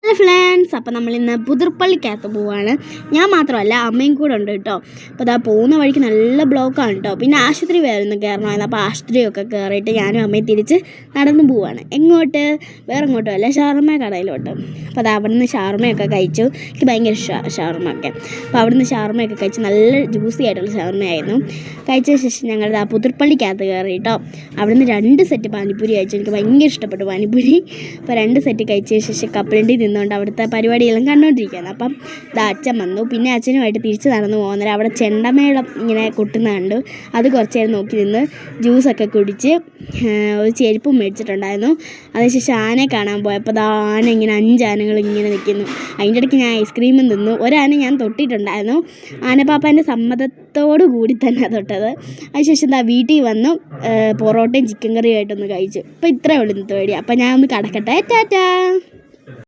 Hello friends, അപ്പോൾ നമ്മളിന്ന് പുതുപ്പള്ളിക്കകത്ത് പോവുകയാണ്. ഞാൻ മാത്രമല്ല, അമ്മയും കൂടെ ഉണ്ട് കേട്ടോ. അപ്പോൾ അതാ പോകുന്ന വഴിക്ക് നല്ല ബ്ലോക്കാണ് കേട്ടോ. പിന്നെ ആശുപത്രി വേറൊന്ന് കയറണമായിരുന്നു. അപ്പോൾ ആശുപത്രിയൊക്കെ കയറിയിട്ട് ഞാനും അമ്മയും തിരിച്ച് നടന്നു പോവുകയാണ്. എങ്ങോട്ട്? വേറെ എങ്ങോട്ടും അല്ല, ഷവർമ്മ കടയിലോട്ട്. അപ്പോൾ അത് അവിടെ നിന്ന് ഷവർമ്മയൊക്കെ കഴിച്ചു. എനിക്ക് ഭയങ്കര ഷവർമ്മയൊക്കെ. അപ്പോൾ അവിടെ നിന്ന് ഷവർമ്മയൊക്കെ കഴിച്ച് നല്ല ജ്യൂസി ആയിട്ടുള്ള ഷവർമ്മയായിരുന്നു. കഴിച്ച ശേഷം ഞങ്ങൾ ആ പുതുപ്പള്ളിക്കകത്ത് കയറി കേട്ടോ. അവിടെ നിന്ന് 2 സെറ്റ് പാനിപ്പൂരി കഴിച്ചു. എനിക്ക് ഭയങ്കര ഇഷ്ടപ്പെട്ടു പാനിപ്പൂരി. അപ്പോൾ 2 സെറ്റ് കഴിച്ച ശേഷം കപ്പലണ്ടി നിന്നുകൊണ്ട് അവിടുത്തെ പരിപാടിയെല്ലാം കണ്ടുകൊണ്ടിരിക്കുകയാണ്. അപ്പം അച്ഛൻ വന്നു. പിന്നെ അച്ഛനുമായിട്ട് തിരിച്ച് നടന്നു പോകുന്നേരം അവിടെ ചെണ്ടമേളം ഇങ്ങനെ കൊട്ടുന്ന കണ്ടു. അത് കുറച്ച് നേരം നോക്കി നിന്ന് ജ്യൂസൊക്കെ കുടിച്ച് ഒരു ചെരുപ്പും മേടിച്ചിട്ടുണ്ടായിരുന്നു. അതിനുശേഷം ആനയെ കാണാൻ പോയപ്പോൾ ആന ഇങ്ങനെ 5 ആനകൾ ഇങ്ങനെ നിൽക്കുന്നു. അതിൻ്റെ ഇടയ്ക്ക് ഞാൻ ഐസ്ക്രീമും തിന്നു. ഒരാന ഞാൻ തൊട്ടിട്ടുണ്ടായിരുന്നു. ആനപ്പാപ്പാൻ്റെ സമ്മതത്തോടു കൂടി തന്നെ തൊട്ടത്. അതിനുശേഷം വീട്ടിൽ വന്നു പൊറോട്ടയും ചിക്കൻ കറിയും ആയിട്ടൊന്ന് കഴിച്ചു. അപ്പോൾ ഇത്രയേ ഉള്ളൂ ഇന്നത്തെ വീഡിയോ. അപ്പോൾ ഞാൻ ഒന്ന് കിടക്കട്ടെ. ടാറ്റാ.